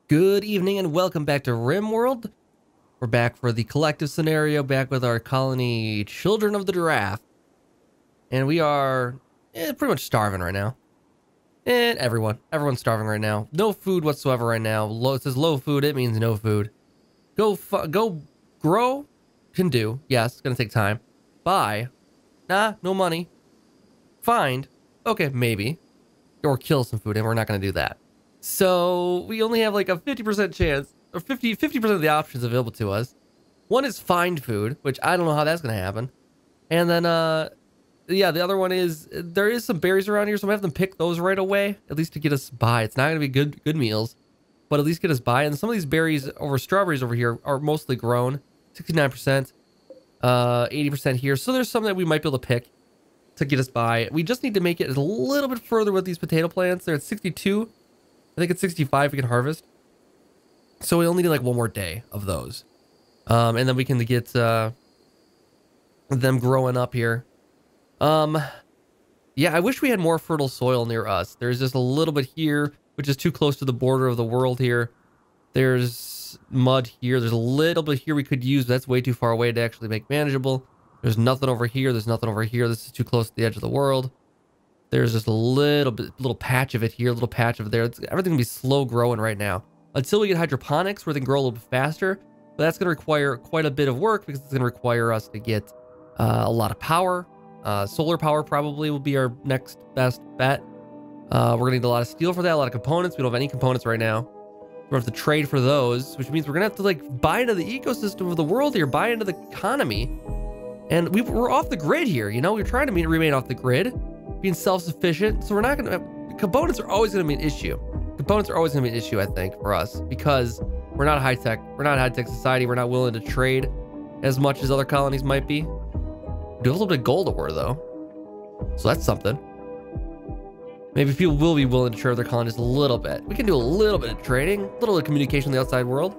Good evening and welcome back to Rimworld. We're back for the collective scenario, back with our colony Children of the Giraffe. And we are pretty much starving right now. And everyone's starving right now. No food whatsoever right now. It says low food, it means no food. Go grow, can do. Yes, it's gonna take time. Buy, nah, no money. Find, okay, maybe. Or kill some food, and we're not gonna do that. So we only have like a 50% chance, or 50% of the options available to us. One is find food, which I don't know how that's gonna happen. And then yeah, the other one is there is some berries around here, so we have them pick those right away, at least to get us by. It's not gonna be good meals, but at least get us by. And some of these berries over strawberries over here are mostly grown, 69%, 80% here. So there's some that we might be able to pick to get us by. We just need to make it a little bit further with these potato plants. They're at 62. I think it's 65 we can harvest. So we only need like one more day of those. And then we can get them growing up here. Yeah, I wish we had more fertile soil near us. There's just a little bit here, which is too close to the border of the world here. There's mud here. There's a little bit here we could use, but that's way too far away to actually make manageable. There's nothing over here. There's nothing over here. This is too close to the edge of the world. There's just a little patch of it here, a little patch of there. Everything will be slow growing right now. Until we get hydroponics, where they can grow a little bit faster. But that's going to require quite a bit of work because it's going to require us to get a lot of power. Solar power probably will be our next best bet. We're going to need a lot of steel for that, a lot of components. We don't have any components right now. We're going to have to trade for those, which means we're going to have to like buy into the ecosystem of the world here, buy into the economy. And we're off the grid here, you know? We're trying to remain off the grid, being self-sufficient. So we're not going to... Components are always going to be an issue. Components are always going to be an issue, I think, for us. Because we're not high-tech. We're not a high-tech society. We're not willing to trade as much as other colonies might be. We do have a little bit of gold ore, though. So that's something. Maybe people will be willing to trade their colonies a little bit. We can do a little bit of trading. A little bit of communication with the outside world.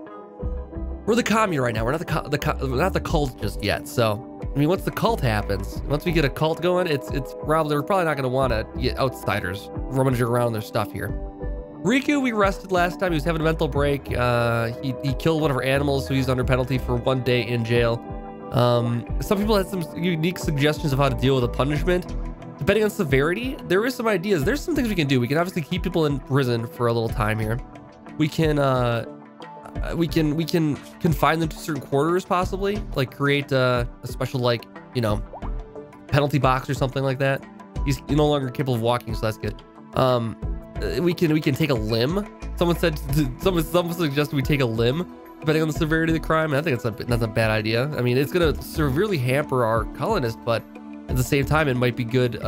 We're the commune right now. We're not the cult just yet, so... I mean, once the cult happens, once we get a cult going, we're probably not going to want to get outsiders rummaging around their stuff here. Riku, we rested last time. He was having a mental break. He killed one of our animals, so he's under penalty for 1 day in jail. Some people had some unique suggestions of how to deal with a punishment. Depending on severity, there is some ideas. There's some things we can do. We can obviously keep people in prison for a little time here. We can confine them to certain quarters, possibly, like create a special, like, you know, penalty box or something like that. He's no longer capable of walking, so that's good. We can take a limb. Someone suggested we take a limb depending on the severity of the crime, and I think that's a bad idea. I mean, it's gonna severely hamper our colonists, but at the same time it might be good.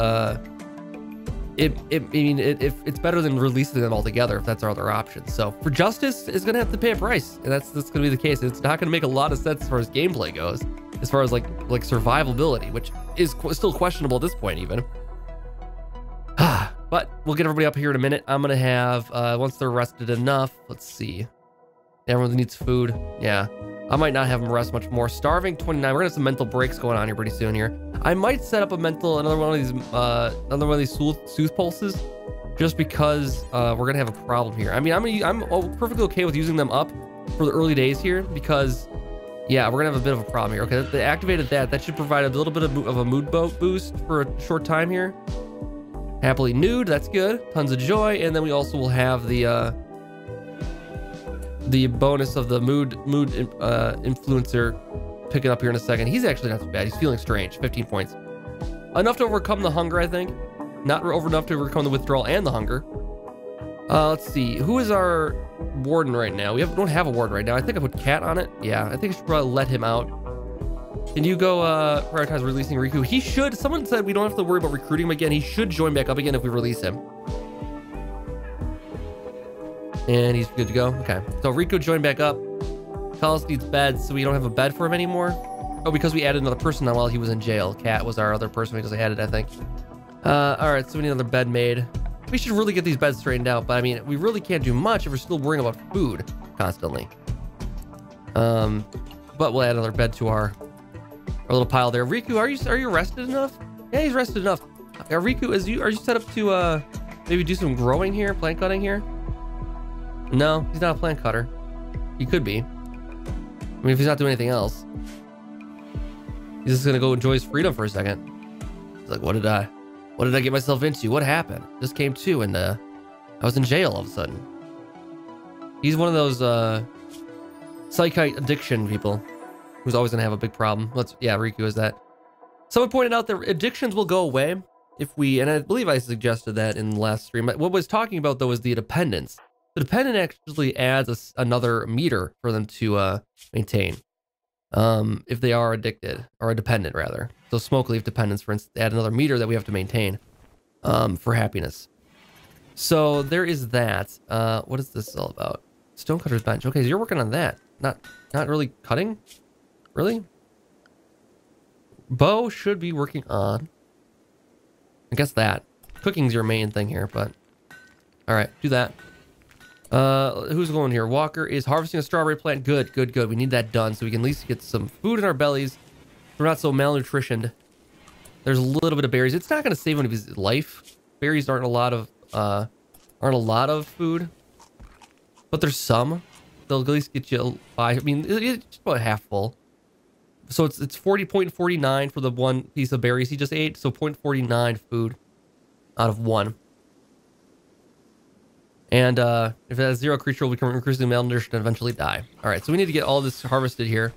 If it's better than releasing them altogether, if that's our other option. So for justice is gonna have to pay a price, and that's gonna be the case. It's not gonna make a lot of sense as far as gameplay goes, as far as like survivability, which is still questionable at this point even. But we'll get everybody up here in a minute. I'm gonna have once they're rested enough. Let's see. Everyone needs food. Yeah, I might not have them rest much more. Starving 29. We're gonna have some mental breaks going on here pretty soon here. I might set up another one of these sooth pulses, just because we're gonna have a problem here. I mean, I'm perfectly okay with using them up for the early days here, because yeah, we're gonna have a bit of a problem here. Okay, they activated that should provide a little bit of a mood boost for a short time here. Happily nude, that's good. Tons of joy, and then we also will have the bonus of the mood influencer picking up here in a second. He's actually not too bad. He's feeling strange. 15 points. Enough to overcome the hunger, I think. Not enough to overcome the withdrawal and the hunger. Let's see. Who is our warden right now? We don't have a warden right now. I think I put Cat on it. Yeah, I think I should probably let him out. Can you go prioritize releasing Riku? He should. Someone said we don't have to worry about recruiting him again. He should join back up again if we release him. And he's good to go. Okay. So Riku joined back up. Talos needs beds, so we don't have a bed for him anymore. Oh, because we added another person while he was in jail. Cat was our other person because I had it, I think. All right, so we need another bed made. We should really get these beds straightened out, but I mean, we really can't do much if we're still worrying about food constantly. But we'll add another bed to our little pile there. Riku, are you rested enough? Yeah, he's rested enough. Riku, are you set up to maybe do some growing here, plant cutting here? No, he's not a plant cutter. He could be. I mean, if he's not doing anything else. He's just gonna go enjoy his freedom for a second. He's like, what did I get myself into? What happened? Just came to and I was in jail all of a sudden. He's one of those psychite addiction people who's always gonna have a big problem. Yeah, Riku is that. Someone pointed out that addictions will go away if we, and I believe I suggested that in the last stream. What I was talking about though is the dependence. The dependent actually adds another meter for them to maintain. If they are addicted, or a dependent rather. So smoke leaf dependence, for instance, add another meter that we have to maintain for happiness. So there is that. What is this all about? Stonecutter's bench. Okay, so you're working on that. Not really cutting? Really? Bo should be working on, I guess that. Cooking's your main thing here, but all right, do that. Who's going here? Walker is harvesting a strawberry plant. Good, good, good. We need that done so we can at least get some food in our bellies. We're not so malnutritioned. There's a little bit of berries. It's not going to save one of his life. Berries aren't a lot of food, but there's some. They'll at least get you by. I mean, it's about half full. So it's 40.49 for the one piece of berries he just ate. So 0.49 food out of one. And if it has 0 creature, we can increasingly malnourished and eventually die. All right, so we need to get all this harvested here.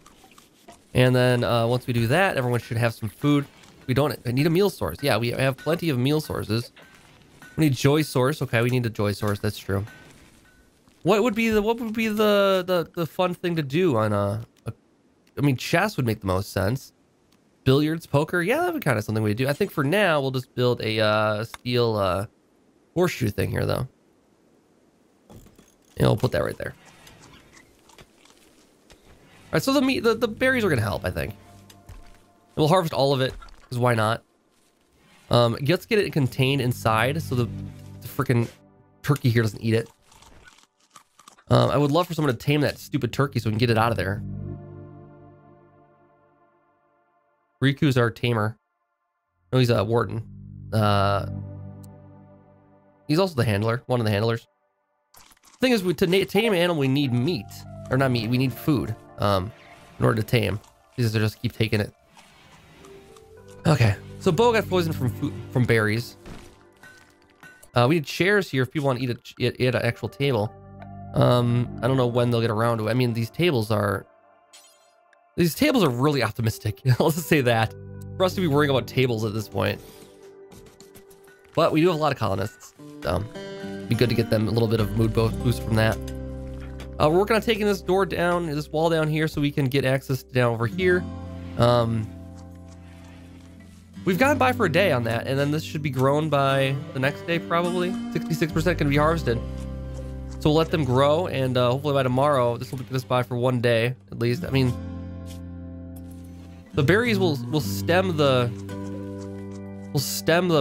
And then once we do that, everyone should have some food. We need a meal source. Yeah, we have plenty of meal sources. We need joy source. Okay, we need a joy source. That's true. What would be the fun thing to do on I mean, chess would make the most sense. Billiards, poker, yeah, that would be kind of something we do. I think for now we'll just build a steel horseshoe thing here, though. And we'll put that right there. All right, so the berries are gonna help, I think. And we'll harvest all of it, because why not? Let's get it contained inside so the freaking turkey here doesn't eat it. I would love for someone to tame that stupid turkey so we can get it out of there. Riku's our tamer. No, he's a warden. He's also the handler, one of the handlers. The thing is, to tame an animal, we need meat. Or not meat, we need food in order to tame. These just keep taking it. Okay, so Bo got poisoned from berries. We need chairs here if people want to eat an actual table. I don't know when they'll get around to it. I mean, these tables are really optimistic. I'll just say that. For us to be worrying about tables at this point. But we do have a lot of colonists. So it'd be good to get them a little bit of mood boost from that. We're working on taking this door down, this wall down here, so we can get access down over here. We've gotten by for a day on that, and then this should be grown by the next day, probably. 66% can be harvested. So we'll let them grow, and hopefully by tomorrow, this will get us by for one day, at least. I mean, the berries will stem the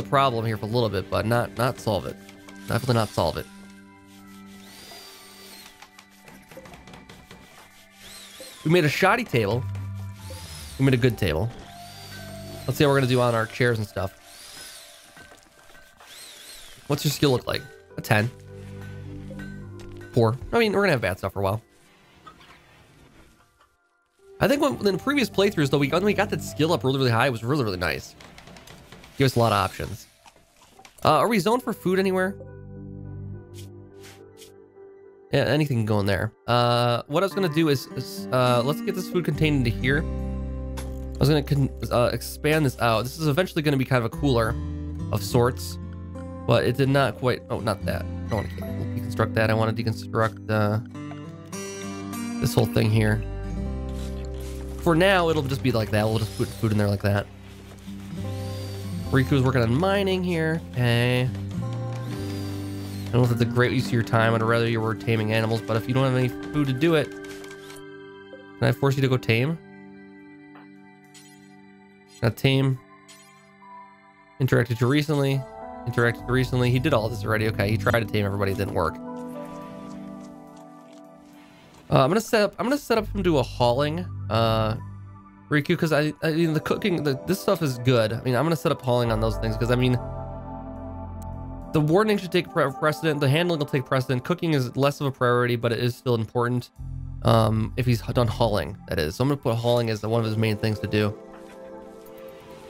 problem here for a little bit, but not solve it. Definitely not solve it. We made a shoddy table. We made a good table. Let's see how we're gonna do on our chairs and stuff. What's your skill look like? A 10. 4. I mean, we're gonna have bad stuff for a while. I think in the previous playthroughs, though, when we got that skill up really, really high, it was really, really nice. Give us a lot of options. Are we zoned for food anywhere? Yeah, anything can go in there. What I was gonna do is let's get this food contained into here. I was gonna expand this out. This is eventually gonna be kind of a cooler of sorts, but it did not quite. Oh, not that. I don't want to deconstruct that. I want to deconstruct this whole thing here. For now, it'll just be like that. We'll just put food in there like that. Riku's working on mining here. Okay. I don't know if it's a great use of your time. I'd rather you were taming animals, but if you don't have any food to do it, can I force you to go tame? Not tame. Interacted to recently. Interacted to recently. He did all this already. Okay, he tried to tame everybody. It didn't work. I'm gonna set up him to a hauling. Riku, because I mean the cooking, this stuff is good. I mean, I'm gonna set up hauling on those things because I mean, The wardening should take precedent. The handling will take precedent. Cooking is less of a priority, but it is still important. If he's done hauling, that is. So I'm going to put hauling as one of his main things to do.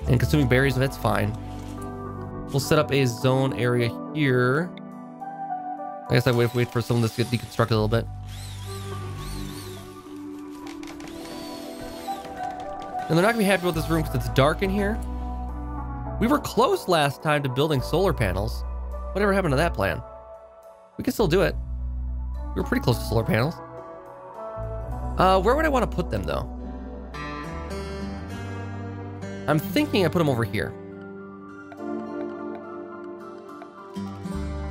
And consuming berries, that's fine. We'll set up a zone area here. I guess I wait for some of this to get deconstructed a little bit. And they're not going to be happy with this room because it's dark in here. We were close last time to building solar panels. Whatever happened to that plan? We can still do it. We were pretty close to solar panels. Where would I want to put them, though? I'm thinking I put them over here.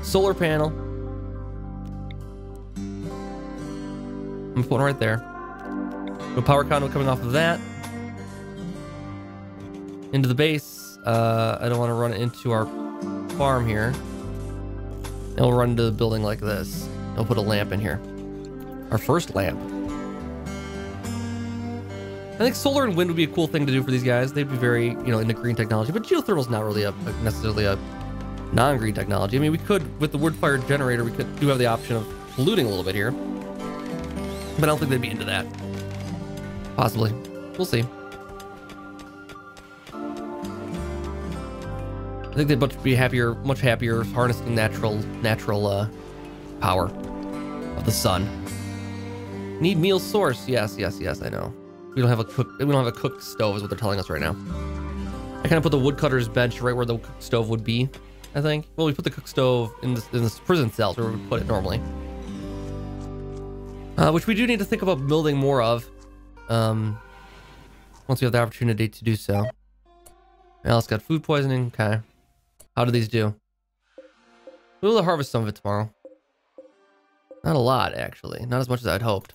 Solar panel. I'm going to put one right there. No power conduit coming off of that. Into the base. I don't want to run it into our farm here. And we'll run into the building like this. We'll put a lamp in here. Our first lamp. I think solar and wind would be a cool thing to do for these guys. They'd be very, into green technology. But geothermal's not really necessarily a non-green technology. I mean, we could, with the wood-fired generator, we do have the option of polluting a little bit here. But I don't think they'd be into that. Possibly. We'll see. I think they'd much happier harnessing natural power of the sun. Need meal source. Yes, I know. We don't have a cooked stove is what they're telling us right now. I kind of put the woodcutter's bench right where the cooked stove would be, I think. Well, we put the cooked stove in this prison cells where we would put it normally. Which we do need to think about building more of. Once we have the opportunity to do so. Alice got food poisoning. Okay. How do these do? We'll harvest some of it tomorrow. Not a lot, actually. Not as much as I'd hoped.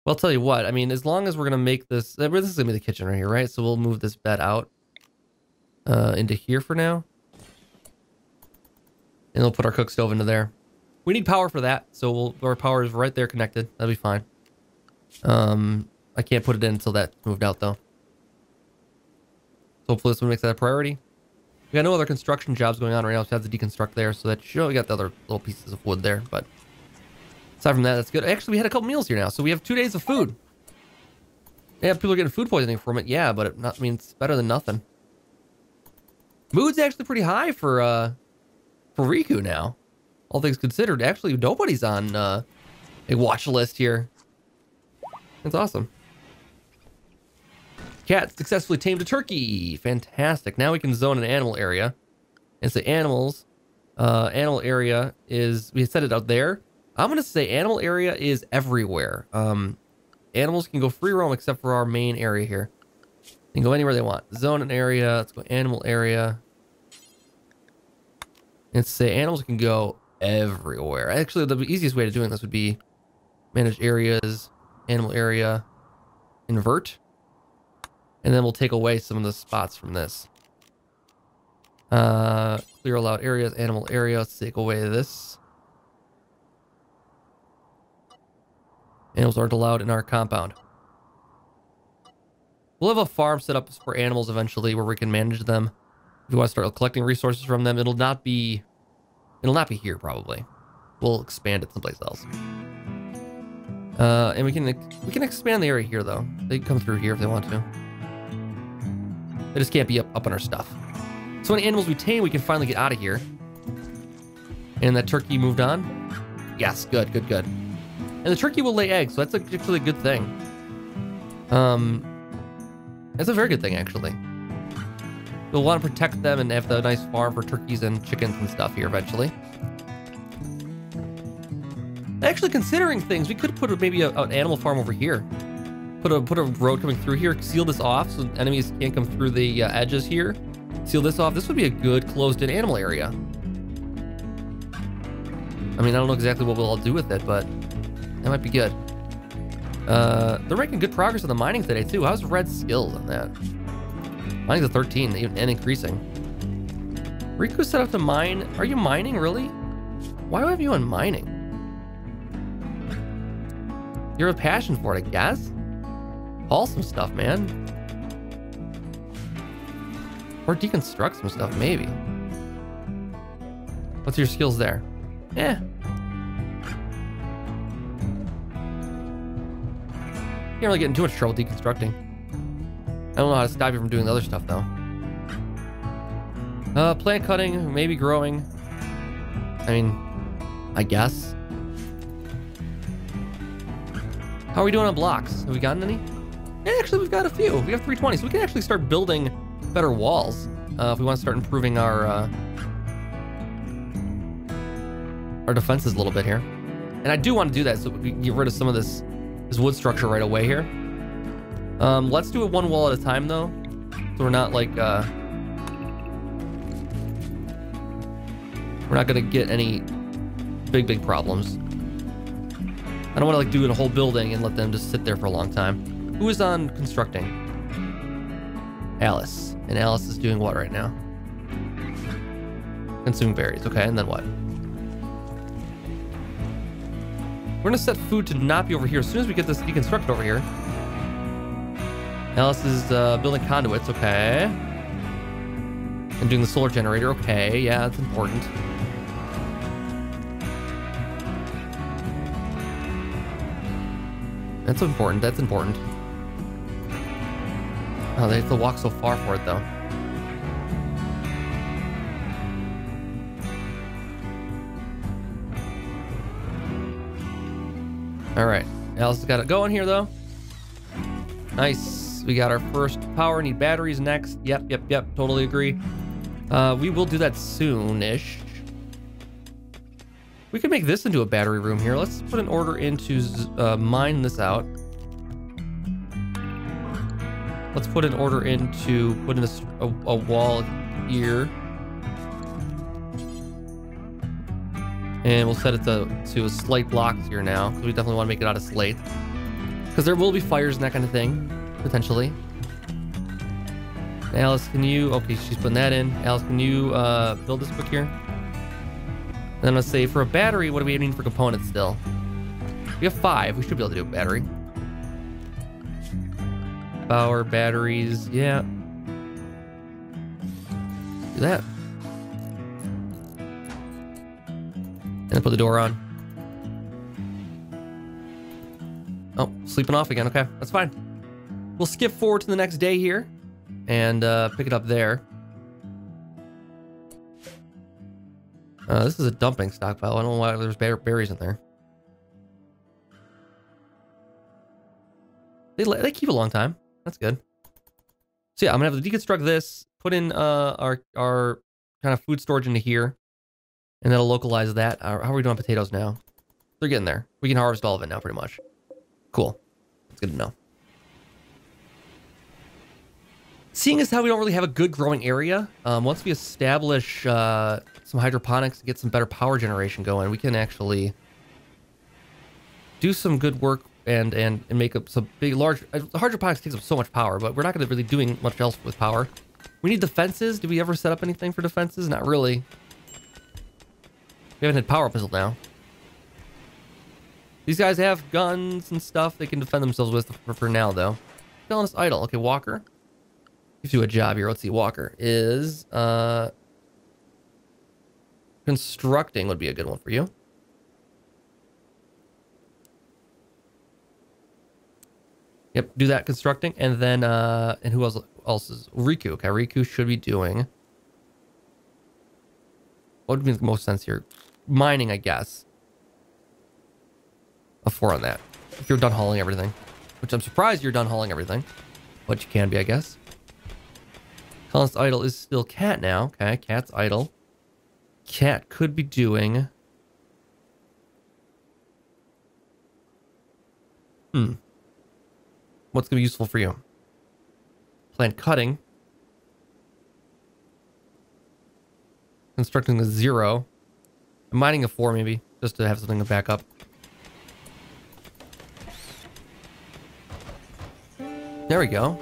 Well, I'll tell you what. I mean, as long as we're going to make this... This is going to be the kitchen right here, right? So we'll move this bed out into here for now. And we'll put our cook stove into there. We need power for that. So our power is right there connected. That'll be fine. I can't put it in until that's moved out, though. So hopefully this one makes that a priority. We got no other construction jobs going on right now. So we have to deconstruct there. So that we got the other little pieces of wood there. But aside from that, that's good. Actually, we had a couple meals here now. So we have 2 days of food. Yeah, people are getting food poisoning from it. Yeah, but it's better than nothing. Mood's actually pretty high for Riku now. All things considered. Actually, nobody's on a watch list here. That's awesome. Cat successfully tamed a turkey. Fantastic. Now we can zone an animal area. And say animals. Animal area is... We set it out there. I'm going to say animal area is everywhere. Animals can go free roam except for our main area here. They can go anywhere they want. Zone an area. Let's go animal area. And say animals can go everywhere. Actually, the easiest way to doing this would be manage areas, animal area, invert. And then we'll take away some of the spots from this. Clear allowed areas, animal area. Let's take away this. Animals aren't allowed in our compound. We'll have a farm set up for animals eventually where we can manage them. If we want to start collecting resources from them, it'll not be here probably. We'll expand it someplace else. And we can expand the area here though. They can come through here if they want to. They just can't be up on our stuff. So any animals we tame, we can finally get out of here. And that turkey moved on. Yes, good. And the turkey will lay eggs, so that's actually a good thing. That's a very good thing, actually. We'll want to protect them and have the nice farm for turkeys and chickens and stuff here eventually. Actually, considering things, we could put maybe an animal farm over here. Put a road coming through here, seal this off so enemies can't come through the edges here. Seal this off. This would be a good closed-in animal area. I mean, I don't know exactly what we'll all do with it, but that might be good. They're making good progress on the mining today, too. How's Red's skills on that? Mining's a 13 and increasing. Riku set up to mine. Are you mining, really? Why have you on mining? You have a passion for it, I guess. Haul some stuff, man. Or deconstruct some stuff, maybe. What's your skills there? Eh. Can't really get in too much trouble deconstructing. I don't know how to stop you from doing the other stuff, though. Plant cutting, maybe growing. I mean, I guess. How are we doing on blocks? Have we gotten any? Yeah, actually, we've got a few. We have 320, so we can actually start building better walls if we want to start improving our defenses a little bit here. And I do want to do that so we can get rid of some of this wood structure right away here. Let's do it one wall at a time, though, so we're not like we're not gonna get any big problems. I don't want to like do a whole building and let them just sit there for a long time. Who is on constructing? Alice. And Alice is doing what right now? Consuming berries. Okay, and then what? We're gonna set food to not be over here as soon as we get this deconstructed over here. Alice is building conduits. Okay. And doing the solar generator. Okay, yeah, that's important. That's important. That's important. Oh, they have to walk so far for it, though. All right. Alice has got it going here, though. Nice. We got our first power. Need batteries next. Yep. Totally agree. We will do that soon-ish. We could make this into a battery room here. Let's put an order into mine this out. Let's put an order into put in a wall here. And we'll set it to a slate blocks here now, because we definitely want to make it out of slate. Because there will be fires and that kind of thing, potentially. Alice, can you... Okay, she's putting that in. Alice, can you build this quick here? And then let's say for a battery, what do we need for components still? We have 5. We should be able to do a battery. Power, batteries, yeah. Do that. And then put the door on. Oh, sleeping off again. Okay, that's fine. We'll skip forward to the next day here and pick it up there. This is a dumping stockpile. I don't know why there's berries in there. They keep a long time. That's good. So yeah, I'm gonna have to deconstruct this, put in our kind of food storage into here, and that'll localize that. How are we doing on potatoes now? They're getting there. We can harvest all of it now, pretty much. Cool. That's good to know. Seeing as how we don't really have a good growing area, once we establish some hydroponics to get some better power generation going, we can actually do some good work and make up some large hydroponics takes up so much power, but we're not going to really doing much else with power. We need defenses. Did we ever set up anything for defenses? Not really. We haven't had power up until now. These guys have guns and stuff they can defend themselves with for now, though. Telling us idle. Okay, Walker. Let's do a job here. Let's see. Walker is constructing would be a good one for you. Yep, do that constructing, and then and who else is Riku? Okay, Riku should be doing what would make the most sense here? Mining, I guess. A 4 on that. If you're done hauling everything, which I'm surprised you're done hauling everything, but you can be, I guess. Colonist idle is still cat now. Okay, cat's idle. Cat could be doing. What's going to be useful for you? Plant cutting. Constructing a 0. Mining a 4 maybe, just to have something to back up. There we go.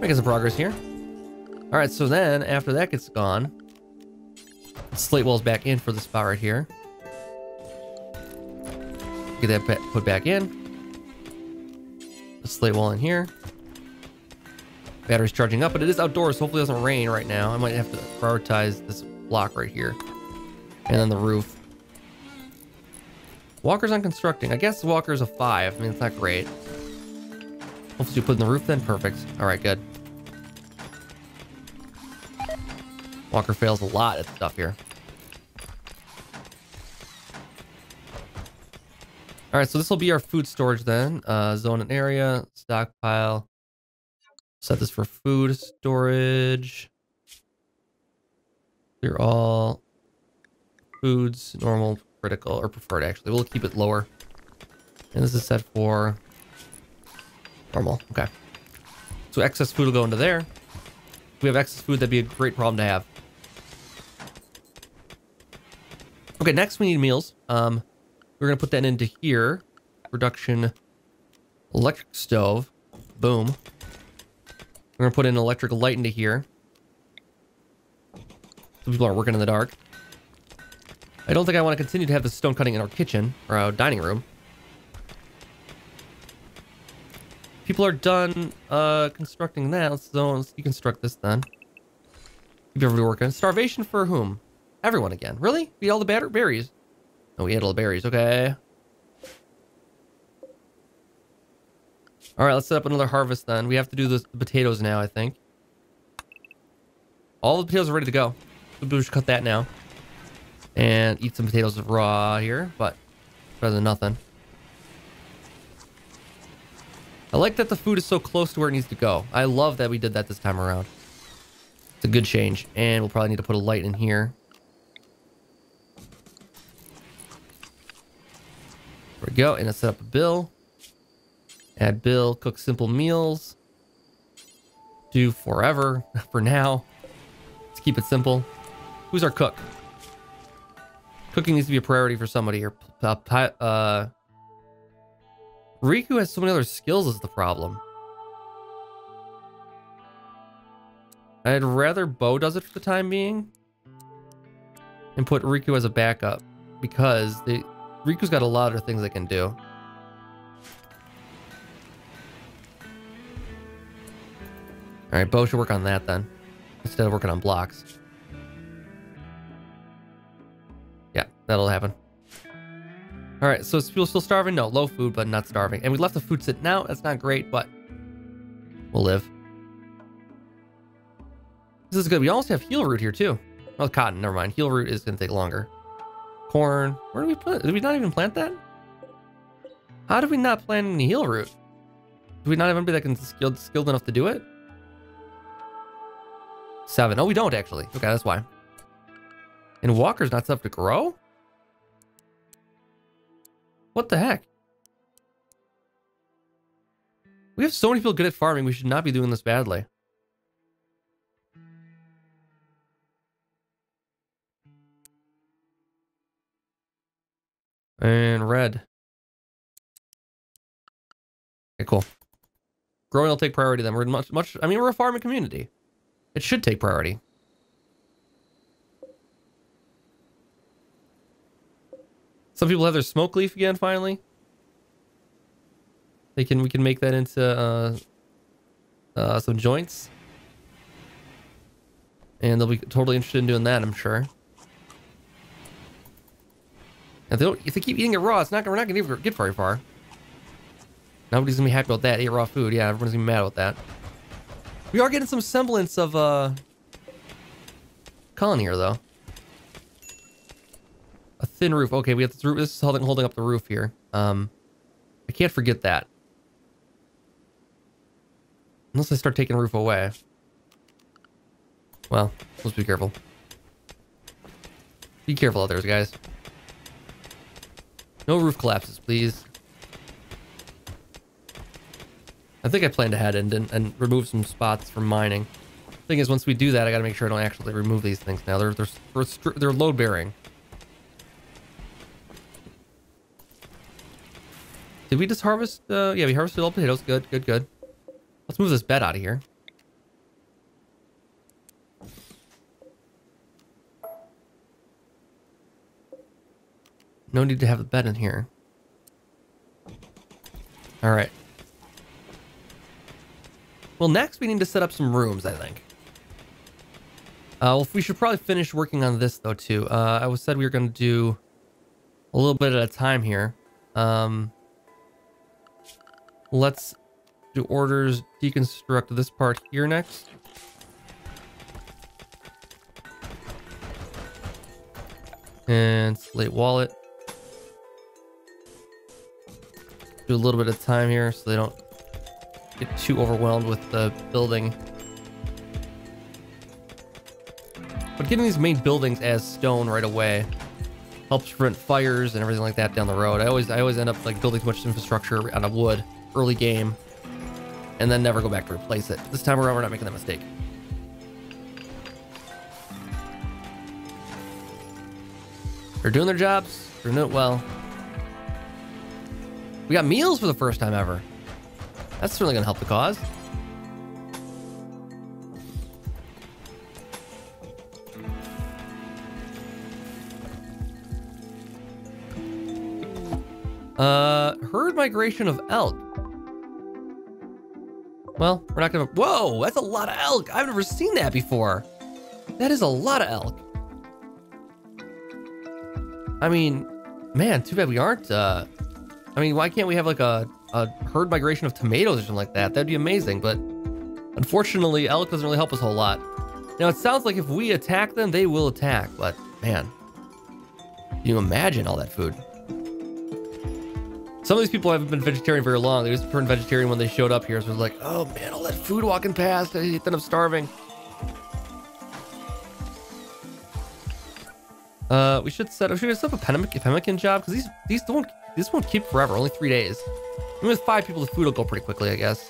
Making some progress here. All right, so then after that gets gone, slate wall's back in for the spot right here. Get that put back in. The slate wall in here. Battery's charging up, but it is outdoors, so hopefully it doesn't rain right now. I might have to prioritize this block right here. And then the roof. Walkers on constructing. I guess walker's a 5. I mean, it's not great. Hopefully you put in the roof then. Perfect. All right, good. Walker fails a lot at stuff here. All right, so this will be our food storage then. Zone and area, stockpile. Set this for food storage. Clear all foods, normal, critical, or preferred actually. We'll keep it lower. And this is set for normal. Okay. So excess food will go into there. If we have excess food, that'd be a great problem to have. Okay, next we need meals. We're gonna put that into here. Production electric stove. Boom. We're gonna put an electric light into here. So people aren't working in the dark. I don't think I want to continue to have the stone cutting in our kitchen or our dining room. People are done constructing that. Let's deconstruct this then. Keep everybody working. Starvation for whom? Everyone again. Really? We ate all the berries. Oh, we ate all the berries. Okay. All right, let's set up another harvest then. We have to do the potatoes now, I think. All the potatoes are ready to go. We should cut that now. And eat some potatoes raw here, but better than nothing. I like that the food is so close to where it needs to go. I love that we did that this time around. It's a good change. And we'll probably need to put a light in here. There we go. And let's set up a bill. Add bill. Cook simple meals. Do forever for now. Let's keep it simple. Who's our cook? Cooking needs to be a priority for somebody here. Riku has so many other skills is the problem. I'd rather Bo does it for the time being. And put Riku as a backup. Because Riku's got a lot of things they can do. Alright, Bo should work on that then. Instead of working on blocks. Yeah, that'll happen. Alright, so is people still starving? No, low food, but not starving. And we left the food sitting out. That's not great, but we'll live. This is good. We almost have heel root here too. Oh, cotton, never mind. Heel root is going to take longer. Corn. Where did we put it? Did we not even plant that? How did we not plant any heel root? Do we not have anybody that can skilled enough to do it? 7. Oh, we don't actually. Okay, that's why. And Walker's not set up to grow? What the heck? We have so many people good at farming. We should not be doing this badly. And red. Okay, cool. Growing will take priority then. We're I mean, we're a farming community. It should take priority. Some people have their smoke leaf again finally. We can make that into some joints. And they'll be totally interested in doing that, I'm sure. If they keep eating it raw, we're not gonna get very far. Nobody's gonna be happy about that. Eat raw food. Yeah, everyone's gonna be mad about that. We are getting some semblance of colony here though. A thin roof. Okay, we have this roof. This is holding up the roof here. I can't forget that. Unless I start taking the roof away. Well, let's be careful. Be careful out there, guys. No roof collapses, please. I think I planned ahead and remove some spots from mining. Thing is, once we do that, I gotta make sure I don't actually remove these things now. They're load bearing. Did we just harvest? Yeah, we harvested all potatoes. Good, good, good. Let's move this bed out of here. No need to have the bed in here. All right. Well, next we need to set up some rooms, I think. Well, we should probably finish working on this, though, too. I said we were going to do a little bit at a time here. Let's do orders, deconstruct this part here next. And slate wallet. Do a little bit of time here so they don't get too overwhelmed with the building. But getting these main buildings as stone right away helps prevent fires and everything like that down the road. I always end up like building too much infrastructure out of wood early game and then never go back to replace it. This time around, we're not making that mistake. They're doing their jobs. They're doing it well. We got meals for the first time ever. That's certainly going to help the cause. Herd migration of elk. Well, we're not gonna... Whoa, that's a lot of elk. I've never seen that before. That is a lot of elk. I mean, man, too bad we aren't... I mean, why can't we have like a herd migration of tomatoes or something like that? That'd be amazing, but unfortunately, elk doesn't really help us a whole lot. Now, it sounds like if we attack them, they will attack, but man, can you imagine all that food? Some of these people haven't been vegetarian very long. They just turned vegetarian when they showed up here. So it was like, oh man, all that food walking past. I end up starving. We should set up a pemmican job because this won't keep forever. Only 3 days. Even with 5 people, the food will go pretty quickly, I guess.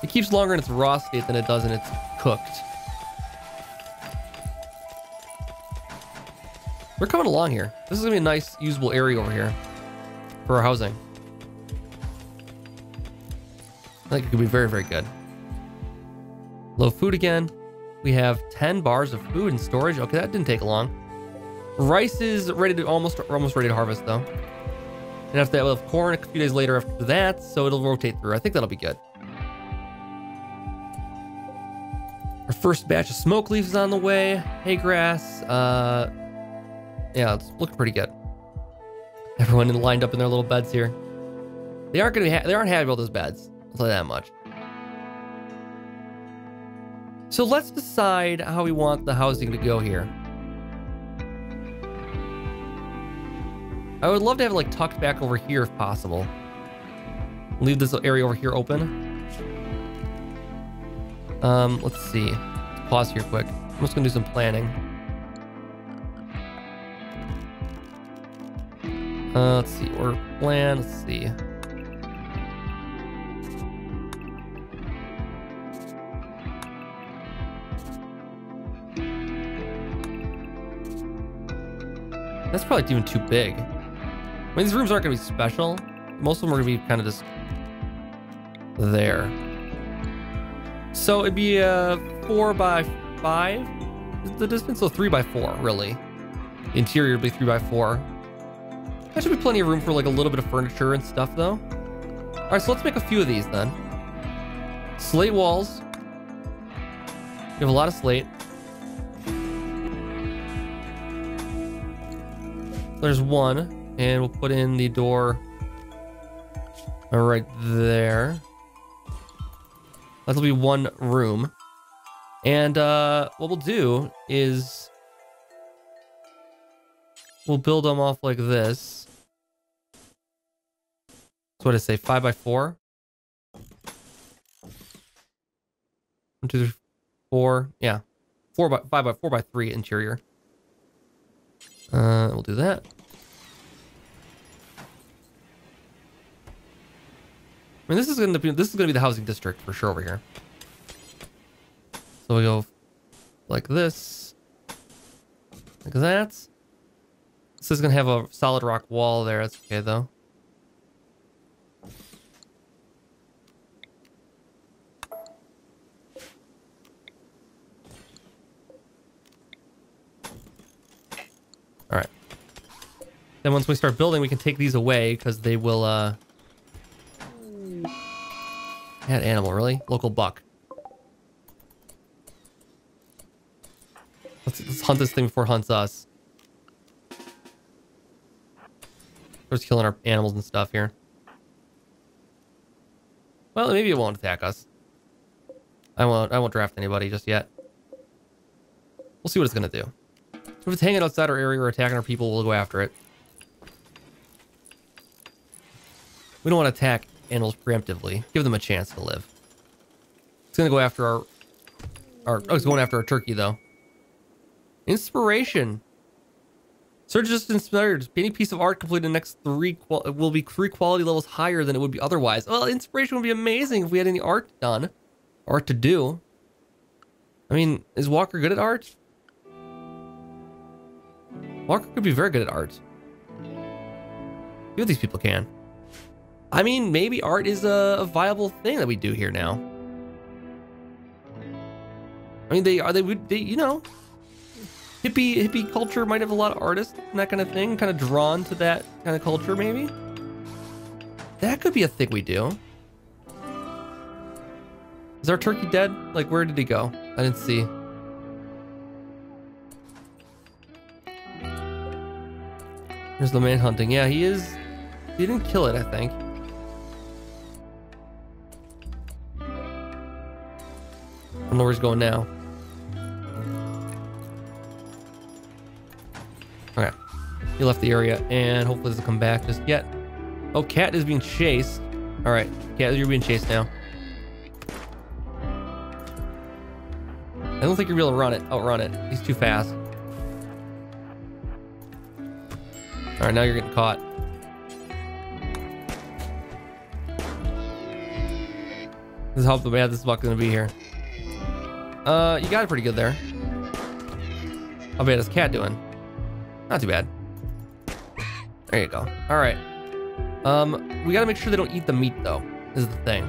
It keeps longer in its raw state than it does in its cooked. We're coming along here. This is gonna be a nice, usable area over here for our housing. I think it could be very, very good. Low food again. We have 10 bars of food in storage. Okay, that didn't take long. Rice is ready to almost ready to harvest though. And after that, we'll have corn a few days later after that, so it'll rotate through. I think that'll be good. Our first batch of smoke leaves is on the way. Hay grass. Yeah, it's looking pretty good. Everyone lined up in their little beds here. They aren't happy about those beds. I'll tell you that much. So let's decide how we want the housing to go here. I would love to have it like tucked back over here if possible. Leave this area over here open. Let's see. Let's pause here quick. I'm just gonna do some planning. Let's see, order plan, let's see. That's probably even too big. I mean, these rooms aren't gonna be special. Most of them are gonna be kind of just there. So it'd be a 4 by 5 the distance, so 3 by 4 really. The interior would be 3 by 4. That should be plenty of room for like a little bit of furniture and stuff though. All right, so let's make a few of these then. Slate walls. We have a lot of slate. There's one, and we'll put in the door right there. That'll be one room. And what we'll do is we'll build them off like this. So what did I say? 5 by 4. 1, 2, 3, 4. Yeah, 4 by 3 interior. We'll do that. I mean, this is gonna be the housing district for sure over here. So we go like this, like that. This is gonna have a solid rock wall there. That's okay though. All right. Then once we start building, we can take these away because they will Cat animal, really? Local buck. Let's hunt this thing before it hunts us. We're just killing our animals and stuff here. Well, maybe it won't attack us. I won't draft anybody just yet. We'll see what it's gonna do. If it's hanging outside our area or attacking our people, we'll go after it. We don't want to attack animals preemptively. Give them a chance to live. It's gonna go after our oh, it's going after our turkey though. Inspiration. Search just inspired. Any piece of art completed in the next will be 3 quality levels higher than it would be otherwise. Well, inspiration would be amazing if we had any art done. Art to do. I mean, is Walker good at art? Walker could be very good at art. See what these people can. I mean, maybe art is a viable thing that we do here now. I mean, they you know, hippie culture might have a lot of artists and that kind of thing, kind of drawn to that kind of culture, maybe. That could be a thing we do. Is our turkey dead? Like, where did he go? I didn't see. Here's the man hunting. Yeah, he is. He didn't kill it, I think. I don't know where he's going now. Okay. He left the area and hopefully doesn't come back just yet. Oh, cat is being chased. All right, cat, you're being chased now. I don't think you'll be able to outrun it. He's too fast. All right, now you're getting caught. This is how bad this buck's gonna be here. You got it pretty good there. How bad is cat doing? Not too bad. There you go. All right. We gotta make sure they don't eat the meat though, is the thing.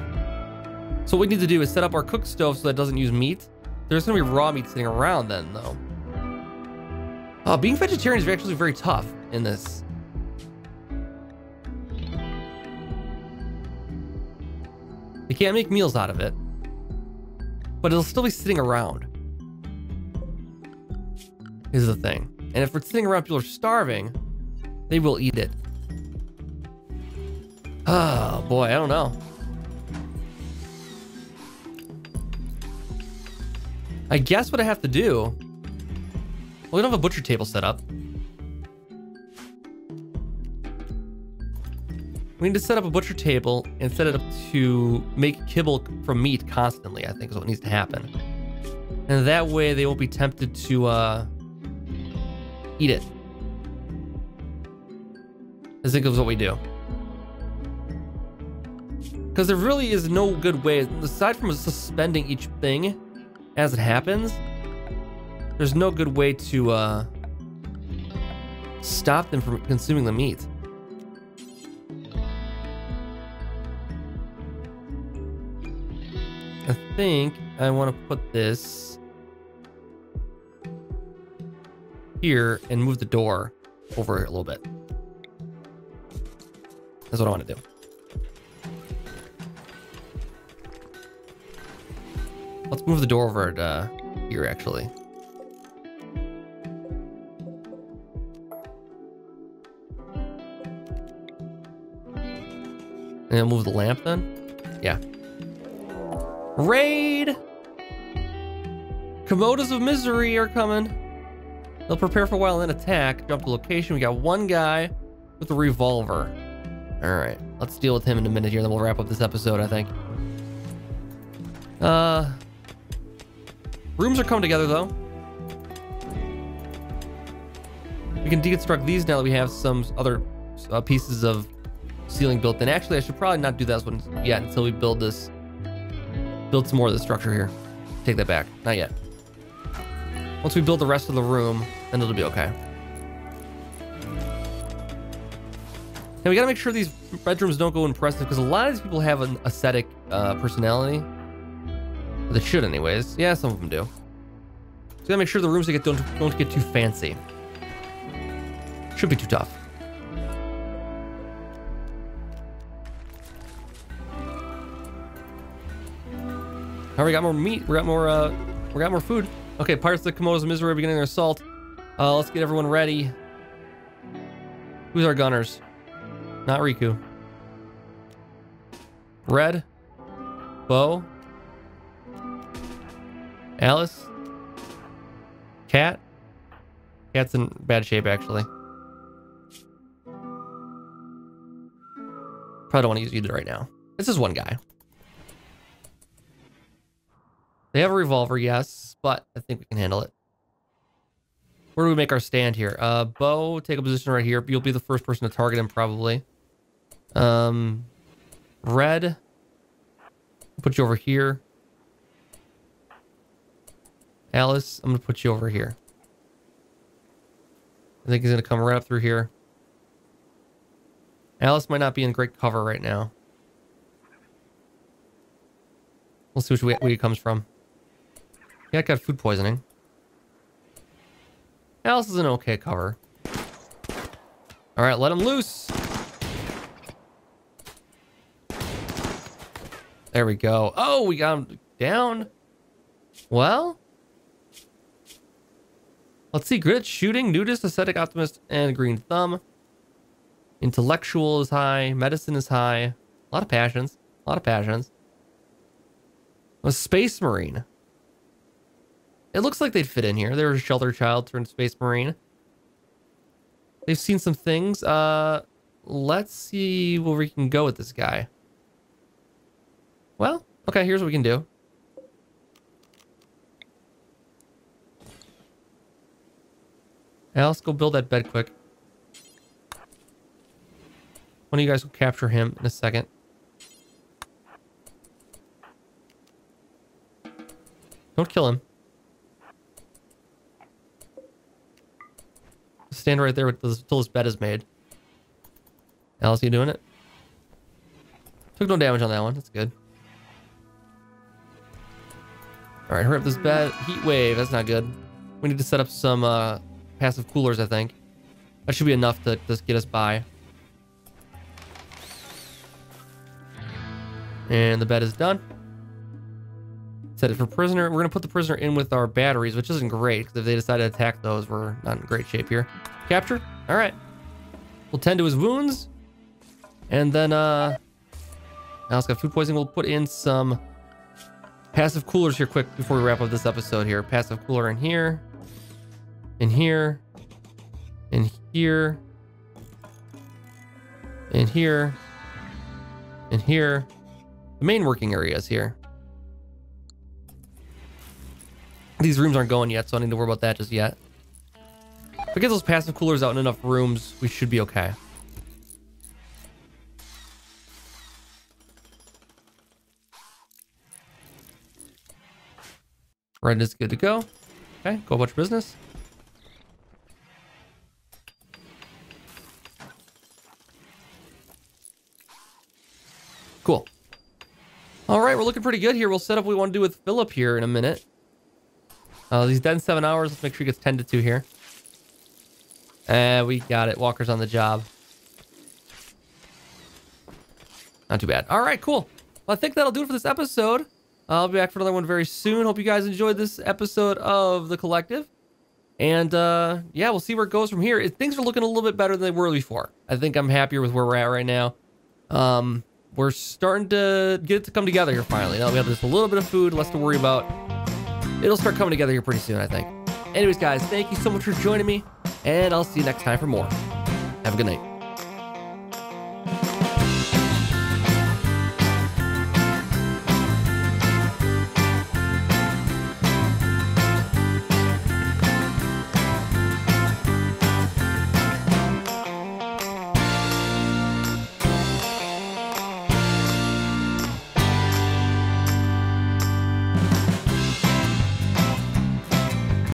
So what we need to do is set up our cook stove so that it doesn't use meat. There's gonna be raw meat sitting around then though. Being vegetarian is actually very tough in this. You can't make meals out of it, but it'll still be sitting around. Is the thing. And if it's sitting around, people are starving, they will eat it. Oh boy, I don't know. I guess what I have to do. Well, we don't have a butcher table set up. We need to set up a butcher table and set it up to make kibble from meat constantly, I think is what needs to happen. And that way they won't be tempted to eat it. I think is what we do. Because there really is no good way, aside from suspending each thing as it happens, there's no good way to stop them from consuming the meat. I think I want to put this here and move the door over a little bit. That's what I want to do. Let's move the door over at here actually. And I'll move the lamp then? Yeah. Raid! Komodos of misery are coming. They'll prepare for a while and then attack. Jump to location. We got one guy with a revolver. Alright, let's deal with him in a minute here, then we'll wrap up this episode, I think. Rooms are coming together though. We can deconstruct these now that we have some other pieces of ceiling built in. Actually, I should probably not do that one yet until we build some more of the structure here. Take that back, not yet. Once we build the rest of the room, then it'll be okay. And we gotta make sure these bedrooms don't go impressive because a lot of these people have an ascetic personality. Or they should anyways. Yeah, some of them do. So we gotta make sure the rooms they get don't get too fancy. Should be too tough. Oh, we got more meat. We got more food. Okay, Pirates of the Komodo's Misery are beginning their assault. Let's get everyone ready. Who's our gunners? Not Riku. Red. Bo. Alice. Cat. Cat's in bad shape, actually. Probably don't want to use either right now. This is one guy. They have a revolver, yes, but I think we can handle it. Where do we make our stand here? Bo, take a position right here. You'll be the first person to target him, probably. Red. Put you over here. Alice, I'm going to put you over here. I think he's going to come right up through here. Alice might not be in great cover right now. We'll see which way he comes from. Yeah, I got food poisoning. Alice is an okay cover. All right, let him loose. There we go. Oh, we got him down. Well, let's see. Good at shooting, nudist, ascetic, optimist, and green thumb. Intellectual is high. Medicine is high. A lot of passions. A lot of passions. A space marine. It looks like they'd fit in here. They're a shelter child turned space marine. They've seen some things. Let's see where we can go with this guy. Well, okay, here's what we can do. Now let's go build that bed quick. One of you guys will capture him in a second. Don't kill him. Stand right there until his bed is made. Alice, you doing it? Took no damage on that one. That's good. All right, hurry up this bed. Heat wave. That's not good. We need to set up some passive coolers, I think. That should be enough to just get us by. And the bed is done. Set it for prisoner. We're going to put the prisoner in with our batteries, which isn't great, because if they decide to attack those, we're not in great shape here. Capture. All right. We'll tend to his wounds. And then, now it's got food poisoning. We'll put in some passive coolers here quick before we wrap up this episode here. Passive cooler in here. In here. In here. In here. In here. The main working area is here. These rooms aren't going yet, so I don't need to worry about that just yet. If we get those passive coolers out in enough rooms, we should be okay. Red is good to go. Okay, go about your business. Cool. All right, we're looking pretty good here. We'll set up what we want to do with Philip here in a minute. He's dead in 7 hours. Let's make sure he gets tended to here. We got it. Walker's on the job. Not too bad. All right, cool. Well, I think that'll do it for this episode. I'll be back for another one very soon. Hope you guys enjoyed this episode of The Collective. And yeah, we'll see where it goes from here. Things are looking a little bit better than they were before. I think I'm happier with where we're at right now. We're starting to get it to come together here finally. Now we have just a little bit of food, less to worry about. It'll start coming together here pretty soon, I think. Anyways, guys, thank you so much for joining me, and I'll see you next time for more. Have a good night.